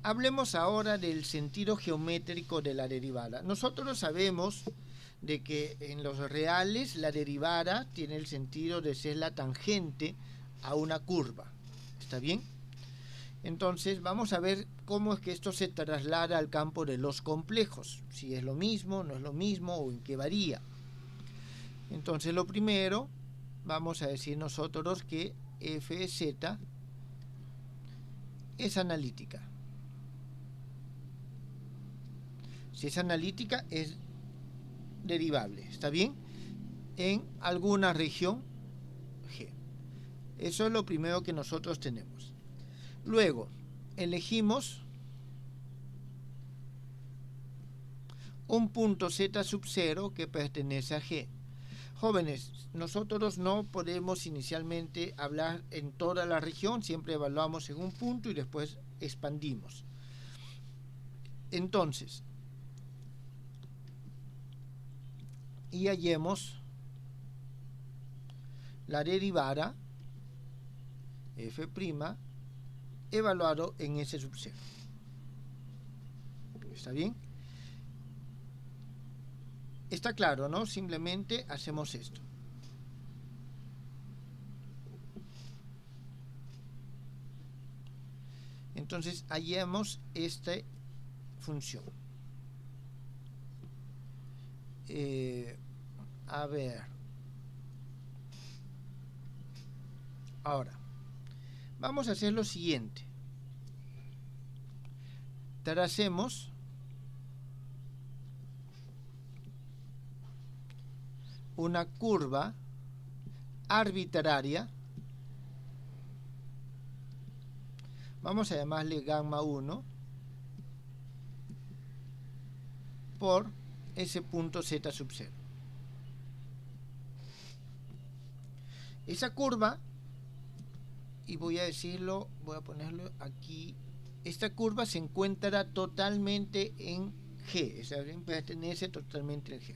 Hablemos ahora del sentido geométrico de la derivada. Nosotros sabemos de que en los reales la derivada tiene el sentido de ser la tangente a una curva. ¿Está bien? Entonces vamos a ver cómo es que esto se traslada al campo de los complejos. Si es lo mismo, no es lo mismo o en qué varía. Entonces lo primero, vamos a decir nosotros que f de z es analítica. Si es analítica, es derivable, ¿está bien? En alguna región G. Eso es lo primero que nosotros tenemos. Luego, elegimos un punto z sub 0 que pertenece a G. Jóvenes, nosotros no podemos inicialmente hablar en toda la región, siempre evaluamos en un punto y después expandimos. Entonces, y hallemos la derivada f' evaluado en S sub 0. ¿Está bien? Está claro, ¿no? Simplemente hacemos esto. Entonces hallemos esta función. A ver. Ahora, vamos a hacer lo siguiente. Tracemos una curva arbitraria. Vamos a llamarle gamma 1 por ese punto z sub 0. Esa curva, y voy a decirlo, voy a ponerlo aquí, esta curva se encuentra totalmente en G, es decir, pertenece totalmente en G.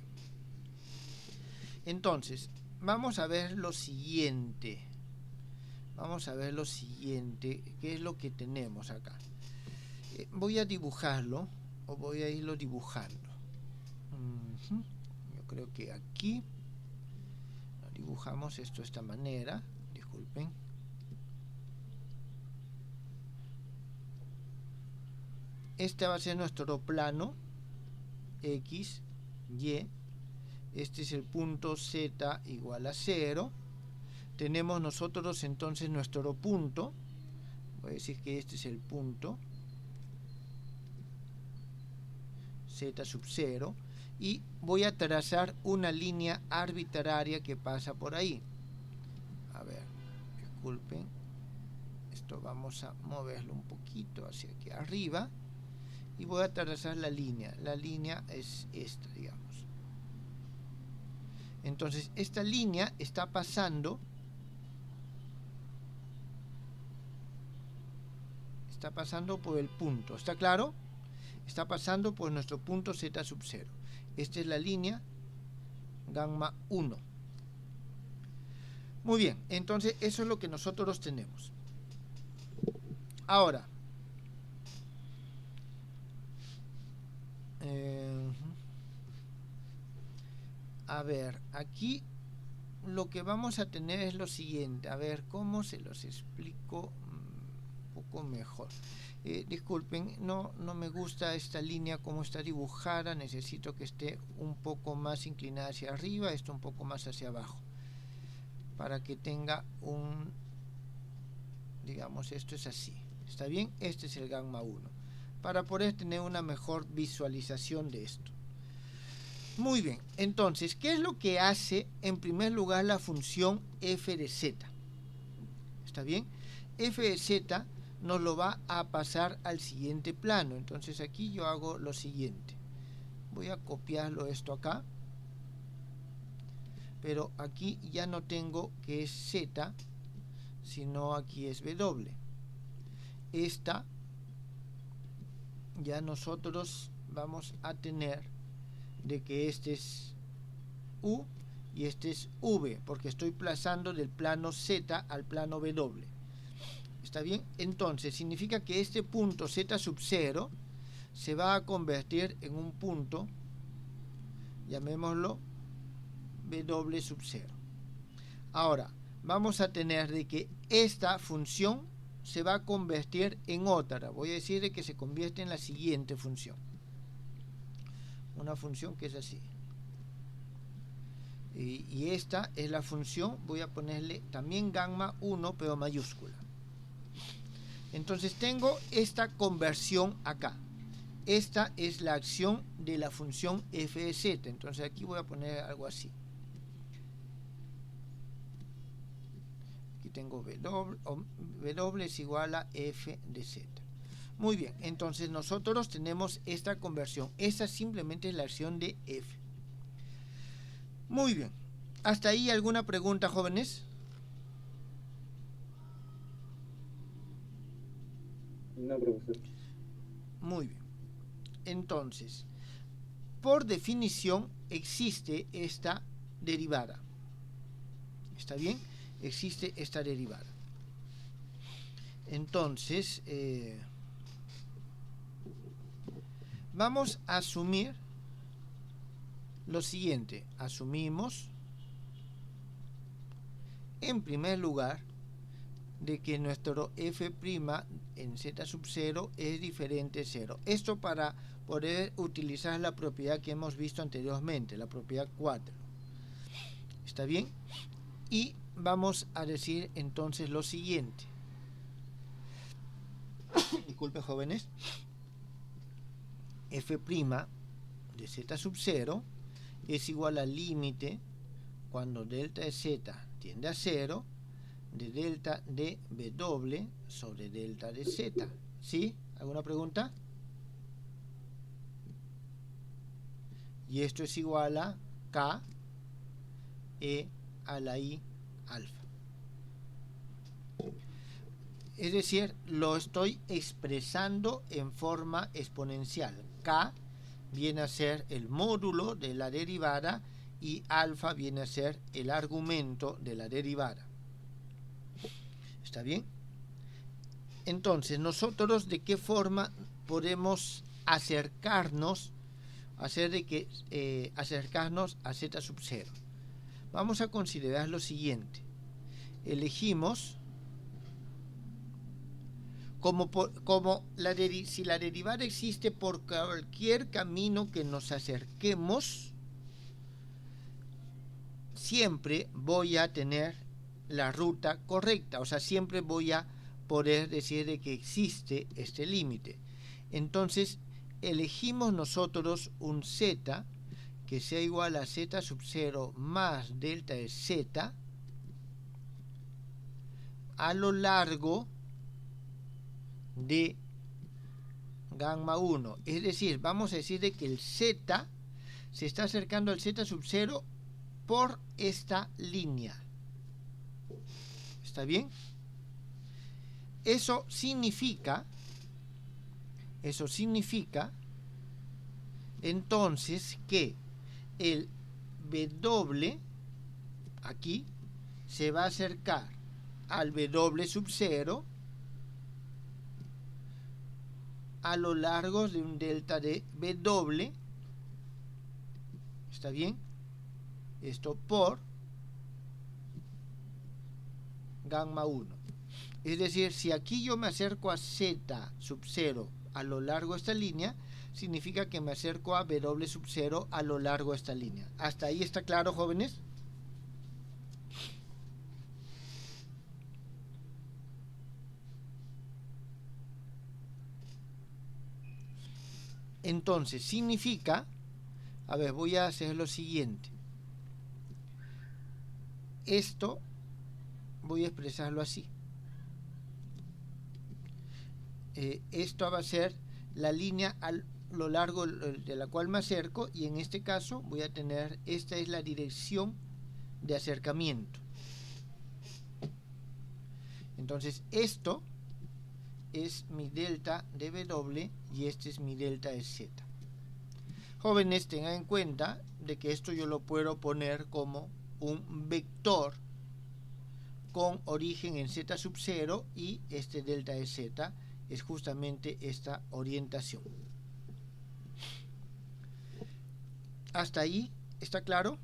Entonces, vamos a ver lo siguiente. Vamos a ver lo siguiente, qué es lo que tenemos acá. Voy a dibujarlo, o voy a irlo dibujando. Yo creo que aquí lo dibujamos esto de esta manera, disculpen. Este va a ser nuestro plano X, Y. Este es el punto Z igual a 0. Tenemos nosotros entonces nuestro punto. Voy a decir que este es el punto Z sub 0. Y voy a trazar una línea arbitraria que pasa por ahí. A ver, disculpen. Esto vamos a moverlo un poquito hacia aquí arriba. Y voy a trazar la línea. La línea es esta, digamos. Entonces, esta línea está pasando por el punto. ¿Está claro? Está pasando por nuestro punto Z sub 0. Esta es la línea gamma 1. Muy bien, entonces eso es lo que nosotros tenemos. Ahora, a ver, aquí lo que vamos a tener es lo siguiente. A ver, ¿cómo se los explico un poco mejor? Disculpen, no me gusta esta línea como está dibujada. Necesito que esté un poco más inclinada hacia arriba, esto un poco más hacia abajo, para que tenga un, digamos, esto es así. ¿Está bien? Este es el gamma 1, para poder tener una mejor visualización de esto. Muy bien, entonces, ¿qué es lo que hace en primer lugar la función f de z? ¿Está bien? F de z nos lo va a pasar al siguiente plano. Entonces aquí yo hago lo siguiente. Voy a copiarlo esto acá. Pero aquí ya no tengo que es z, sino aquí es w. Esta ya nosotros vamos a tener de que este es u y este es v, porque estoy pasando del plano z al plano w. ¿Está bien? Entonces significa que este punto z sub 0 se va a convertir en un punto, llamémoslo w sub 0. Ahora vamos a tener de que esta función se va a convertir en otra. Voy a decir de que se convierte en la siguiente función. Una función que es así. Y esta es la función, voy a ponerle también gamma 1, pero mayúscula. Entonces tengo esta conversión acá. Esta es la acción de la función f de z. Entonces aquí voy a poner algo así. Aquí tengo w es igual a f de z. Muy bien, entonces nosotros tenemos esta conversión. Esta simplemente es la acción de f. Muy bien. ¿Hasta ahí alguna pregunta, jóvenes? No, profesor. Muy bien. Entonces, por definición existe esta derivada. ¿Está bien? Existe esta derivada. Entonces, vamos a asumir lo siguiente. Asumimos, en primer lugar, de que nuestro f' en z sub 0 es diferente a 0. Esto para poder utilizar la propiedad que hemos visto anteriormente, la propiedad 4. ¿Está bien? Y vamos a decir entonces lo siguiente. Disculpen, jóvenes. f' de z sub 0 es igual al límite cuando delta de z tiende a 0 de delta de w sobre delta de z. ¿Sí? ¿Alguna pregunta? Y esto es igual a k e a la i alfa. Es decir, lo estoy expresando en forma exponencial. K viene a ser el módulo de la derivada y alfa viene a ser el argumento de la derivada. ¿Está bien? Entonces, nosotros de qué forma podemos acercarnos, acercarnos a z sub 0. Vamos a considerar lo siguiente. Elegimos si la derivada existe por cualquier camino que nos acerquemos, siempre voy a tener la ruta correcta, o sea, siempre voy a poder decir de que existe este límite. Entonces, elegimos nosotros un z que sea igual a z sub 0 más delta de z a lo largo de gamma 1. Es decir, vamos a decir de que el z se está acercando al z sub 0 por esta línea. ¿Está bien? Eso significa entonces que el w aquí se va a acercar al w sub 0 a lo largo de un delta de w. ¿Está bien? Esto por gamma 1. Es decir, si aquí yo me acerco a z sub 0 a lo largo de esta línea, significa que me acerco a w sub 0 a lo largo de esta línea. ¿Hasta ahí está claro, jóvenes? Entonces, significa, a ver, voy a hacer lo siguiente. Esto voy a expresarlo así. Esto va a ser la línea a lo largo de la cual me acerco, y en este caso voy a tener, esta es la dirección de acercamiento. Entonces esto es mi delta de w y este es mi delta de z. Jóvenes, tengan en cuenta de que esto yo lo puedo poner como un vector con origen en z sub 0 y este delta de z es justamente esta orientación. ¿Hasta ahí está claro?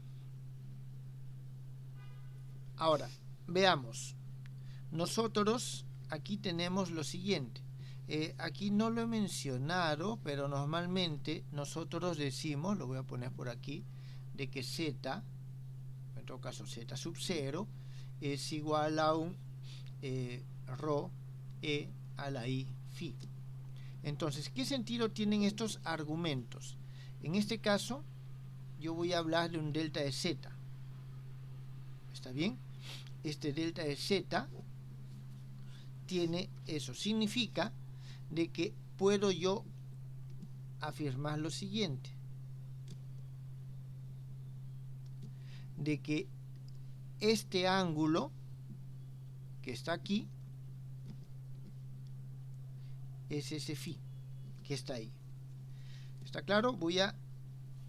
Ahora, veamos. Nosotros aquí tenemos lo siguiente. Aquí no lo he mencionado, pero normalmente nosotros decimos, lo voy a poner por aquí, de que z, en todo caso z sub 0, es igual a un rho e a la i phi. Entonces, ¿qué sentido tienen estos argumentos? En este caso, yo voy a hablar de un delta de z. ¿Está bien? Este delta de z tiene eso. Significa de que puedo yo afirmar lo siguiente. De que este ángulo que está aquí es ese phi que está ahí. ¿Está claro?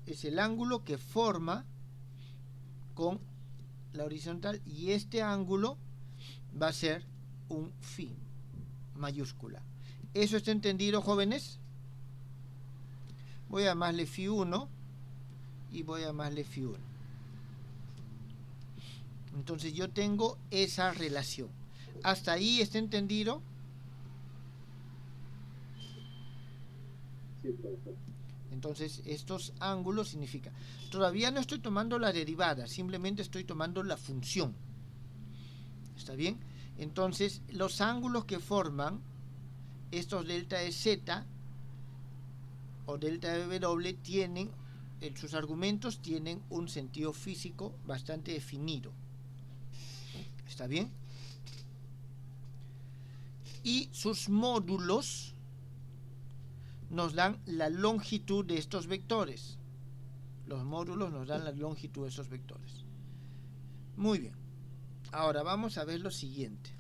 Es el ángulo que forma con la horizontal y este ángulo va a ser un phi mayúscula. ¿Eso está entendido, jóvenes? Voy a llamarle phi 1 y voy a llamarle phi 1. Entonces yo tengo esa relación. ¿Hasta ahí está entendido? Sí, profesor. Entonces estos ángulos significan... Todavía no estoy tomando la derivada, simplemente estoy tomando la función. ¿Está bien? Entonces los ángulos que forman estos delta de z o delta de w tienen, sus argumentos tienen un sentido físico bastante definido. ¿Está bien? Y sus módulos nos dan la longitud de estos vectores. Los módulos nos dan la longitud de esos vectores. Muy bien. Ahora vamos a ver lo siguiente.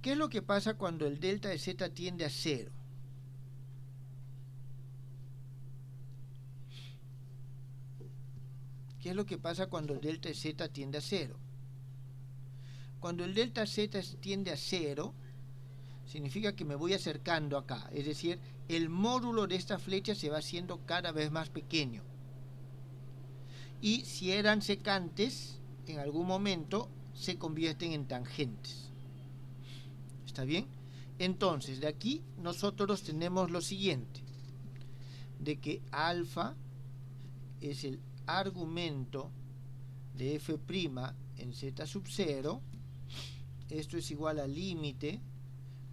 ¿Qué es lo que pasa cuando el delta de z tiende a 0? ¿Qué es lo que pasa cuando el delta de z tiende a 0? Cuando el delta z tiende a 0, significa que me voy acercando acá. Es decir, el módulo de esta flecha se va haciendo cada vez más pequeño. Y si eran secantes, en algún momento se convierten en tangentes. ¿Está bien? Entonces, de aquí nosotros tenemos lo siguiente. De que alfa es el argumento de f' en z sub 0. Esto es igual al límite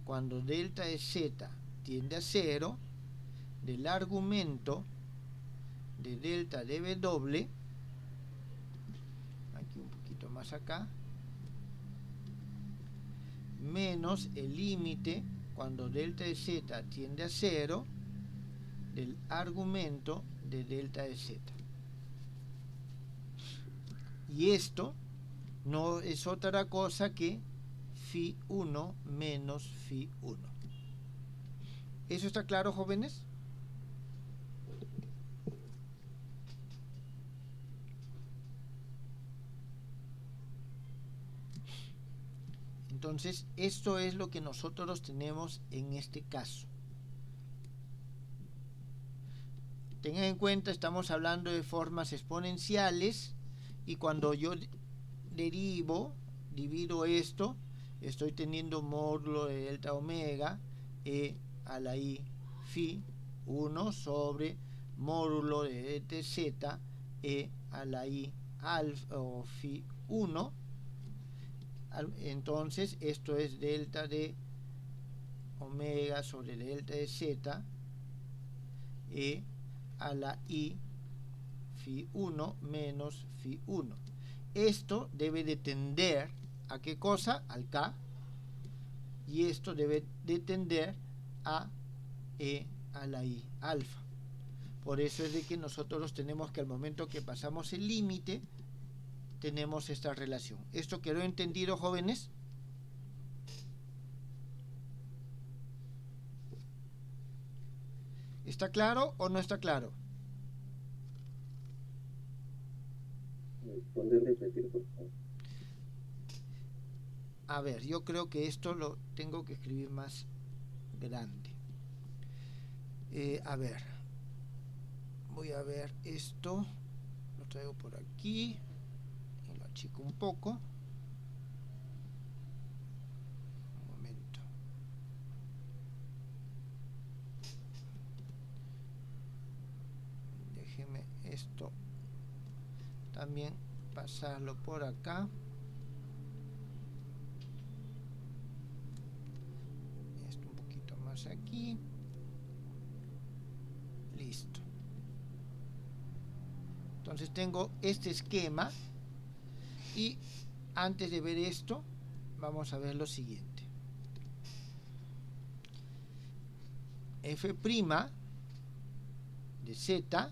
cuando delta de z tiende a 0 del argumento de delta de w, aquí un poquito más acá, menos el límite cuando delta de z tiende a 0 del argumento de delta de z. Y esto no es otra cosa que phi 1 menos phi 1. ¿Eso está claro, jóvenes? Entonces, esto es lo que nosotros tenemos en este caso. Tengan en cuenta, estamos hablando de formas exponenciales y cuando yo divido esto, estoy teniendo módulo de delta omega e a la i phi 1 sobre módulo de dtz e a la i alfa o phi 1. Entonces esto es delta de omega sobre delta de z e a la i phi 1 menos phi 1. Esto debe de tender a ¿qué cosa? Al k, y esto debe de tender a e a la i alfa. Por eso es de que nosotros tenemos que al momento que pasamos el límite tenemos esta relación. ¿Esto quedó entendido, jóvenes? ¿Está claro o no está claro? ¿Pueden repetir, por favor? a ver, yo creo que esto lo tengo que escribir más grande. A ver, voy a ver esto, lo traigo por aquí y lo achico un poco. Un momento. Déjeme esto también pasarlo por acá. Esto un poquito más aquí. Listo. Entonces tengo este esquema y antes de ver esto vamos a ver lo siguiente. F' de z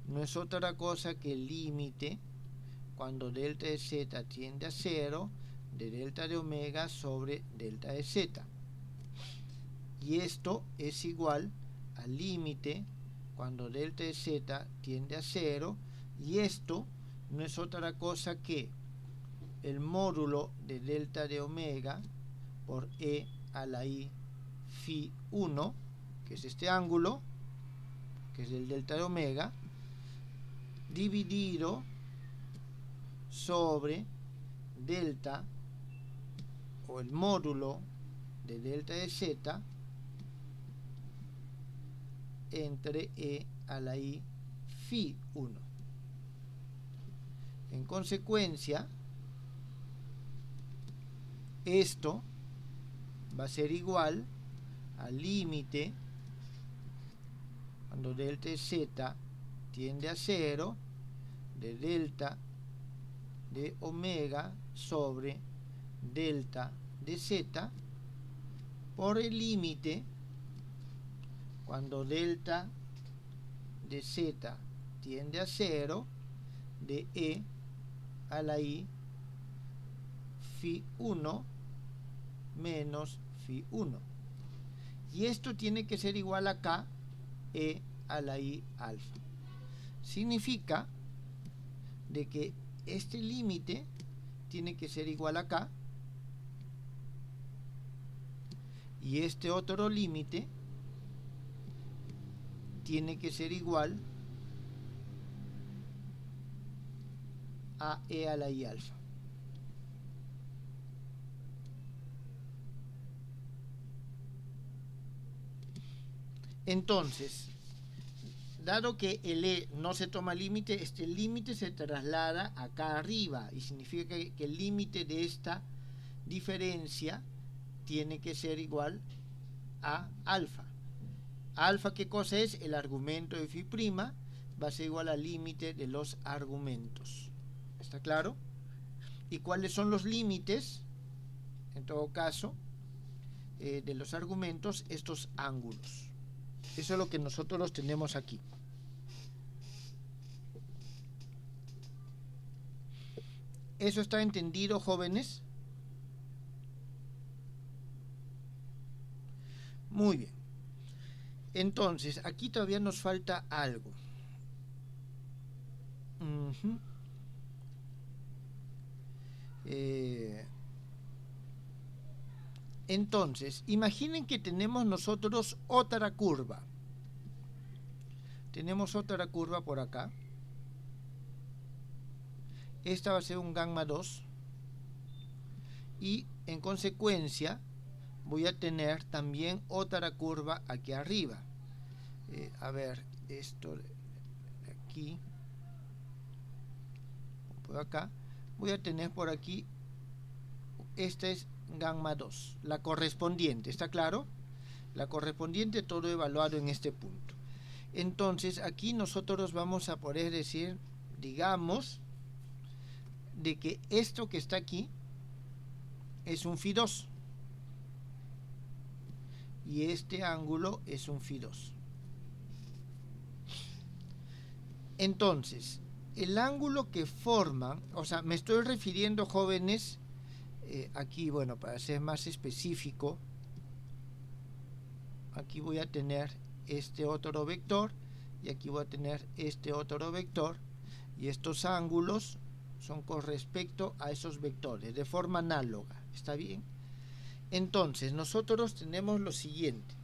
no es otra cosa que el límite cuando delta de z tiende a 0 de delta de omega sobre delta de z. Y esto es igual al límite cuando delta de z tiende a 0, y esto no es otra cosa que el módulo de delta de omega por e a la i phi 1, que es este ángulo, que es el delta de omega, dividido sobre delta o el módulo de delta de z entre e a la i phi 1. En consecuencia, esto va a ser igual al límite cuando delta de z tiende a 0 de delta de omega sobre delta de z por el límite cuando delta de z tiende a 0 de e a la i phi 1 menos phi 1. Y esto tiene que ser igual a k e a la i alfa. Significa de que este límite tiene que ser igual a k y este otro límite tiene que ser igual a e a la i alfa. Entonces, dado que el e no se toma límite, este límite se traslada acá arriba y significa que el límite de esta diferencia tiene que ser igual a alfa. Alfa, ¿qué cosa es? El argumento de phi prima va a ser igual al límite de los argumentos. ¿Está claro? ¿Y cuáles son los límites? En todo caso, de los argumentos, estos ángulos. Eso es lo que nosotros tenemos aquí. ¿Eso está entendido, jóvenes? Muy bien. Entonces, aquí todavía nos falta algo. Entonces, imaginen que tenemos nosotros otra curva. Tenemos otra curva por acá. Esta va a ser un gamma 2. Y en consecuencia voy a tener también otra curva aquí arriba. A ver, esto de aquí, por acá, voy a tener por aquí, esta es gamma 2, la correspondiente, ¿está claro? La correspondiente, todo evaluado en este punto. Entonces aquí nosotros vamos a poder decir, digamos, de que esto que está aquí es un phi 2 y este ángulo es un phi 2. Entonces, el ángulo que forman, o sea, me estoy refiriendo, jóvenes, aquí, bueno, para ser más específico, aquí voy a tener este otro vector y aquí voy a tener este otro vector, y estos ángulos son con respecto a esos vectores, de forma análoga. ¿Está bien? Entonces, nosotros tenemos lo siguiente.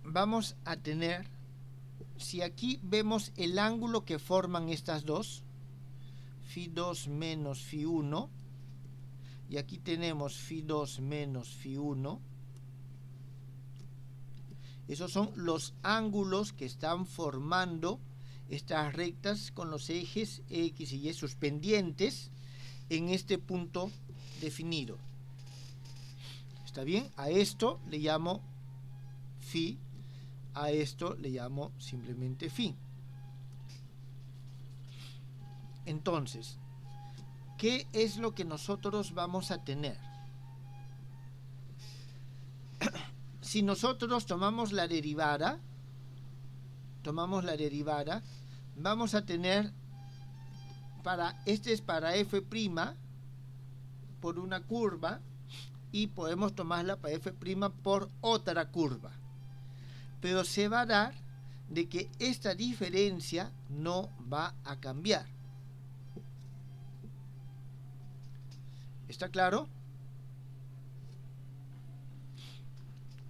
Vamos a tener, si aquí vemos el ángulo que forman estas dos, Φ2 menos Φ1, y aquí tenemos Φ2 menos Φ1, esos son los ángulos que están formando estas rectas con los ejes X y Y suspendientes en este punto definido. ¿Está bien? A esto le llamo Φ, a esto le llamo simplemente Φ. Entonces, ¿qué es lo que nosotros vamos a tener? Si nosotros tomamos la derivada, vamos a tener, este es para f' por una curva, y podemos tomarla para f' por otra curva. Pero se va a dar de que esta diferencia no va a cambiar. ¿Está claro?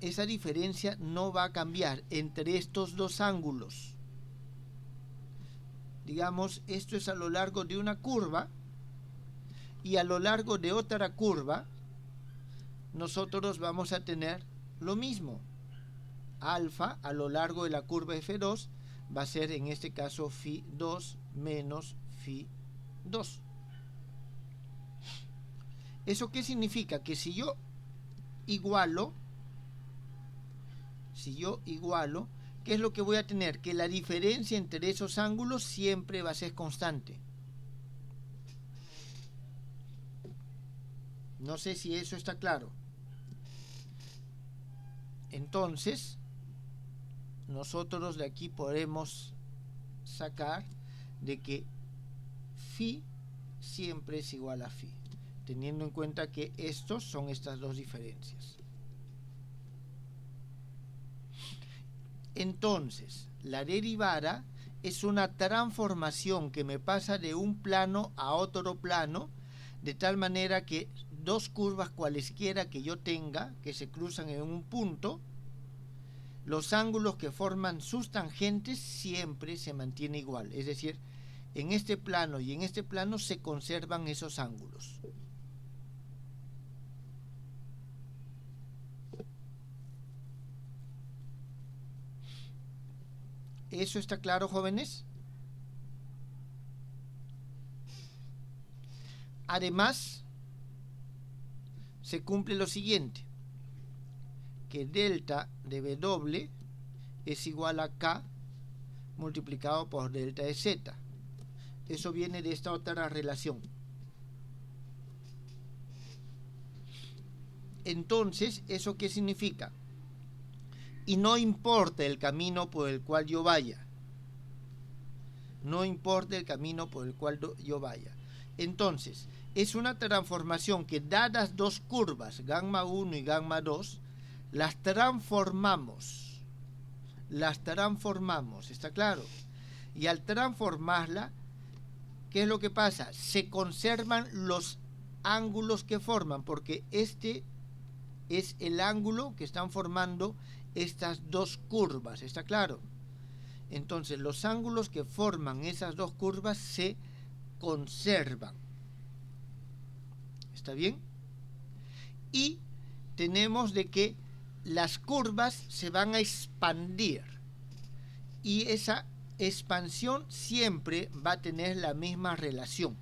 Esa diferencia no va a cambiar entre estos dos ángulos. Digamos, esto es a lo largo de una curva, y a lo largo de otra curva nosotros vamos a tener lo mismo. Alfa a lo largo de la curva F2 va a ser en este caso Φ2 menos Φ2. ¿Eso qué significa? Que si yo igualo, ¿qué es lo que voy a tener? Que la diferencia entre esos ángulos siempre va a ser constante. No sé si eso está claro. Entonces, nosotros de aquí podemos sacar de que Φ siempre es igual a Φ, teniendo en cuenta que estos son estas dos diferencias. Entonces, la derivada es una transformación que me pasa de un plano a otro plano, de tal manera que dos curvas cualesquiera que yo tenga, que se cruzan en un punto, los ángulos que forman sus tangentes siempre se mantiene igual. Es decir, en este plano y en este plano se conservan esos ángulos. ¿Eso está claro, jóvenes? Además, se cumple lo siguiente, que delta de W es igual a K multiplicado por delta de Z. Eso viene de esta otra relación. Entonces, ¿eso qué significa? Y no importa el camino por el cual yo vaya. No importa el camino por el cual yo vaya. Entonces, es una transformación que, dadas dos curvas, gamma 1 y gamma 2, las transformamos, ¿está claro? Y al transformarla, ¿qué es lo que pasa? Se conservan los ángulos que forman, porque este es el ángulo que están formando estas dos curvas, ¿está claro? Entonces, los ángulos que forman esas dos curvas se conservan. ¿Está bien? Y tenemos de que las curvas se van a expandir, y esa expansión siempre va a tener la misma relación.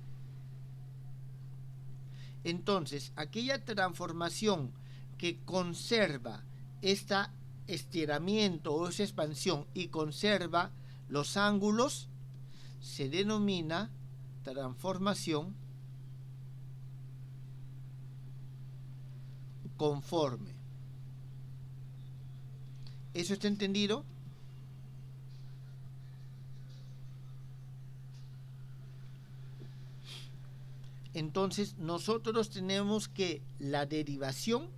Entonces, aquella transformación que conserva este estiramiento o esa expansión y conserva los ángulos se denomina transformación conforme. ¿Eso está entendido? Entonces, nosotros tenemos que la derivación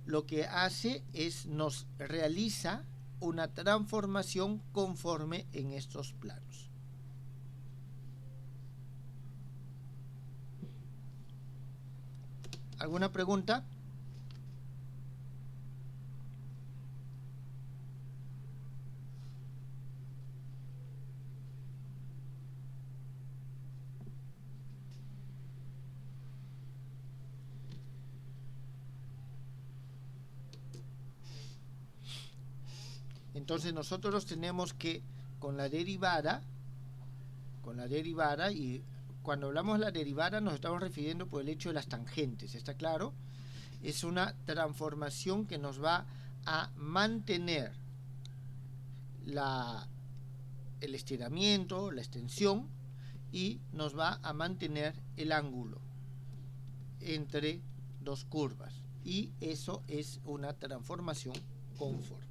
lo que hace es nos realiza una transformación conforme en estos planos. ¿Alguna pregunta? Entonces nosotros tenemos que con la derivada, y cuando hablamos de la derivada nos estamos refiriendo por el hecho de las tangentes, ¿está claro? Es una transformación que nos va a mantener el estiramiento, la extensión, y nos va a mantener el ángulo entre dos curvas, y eso es una transformación conforme.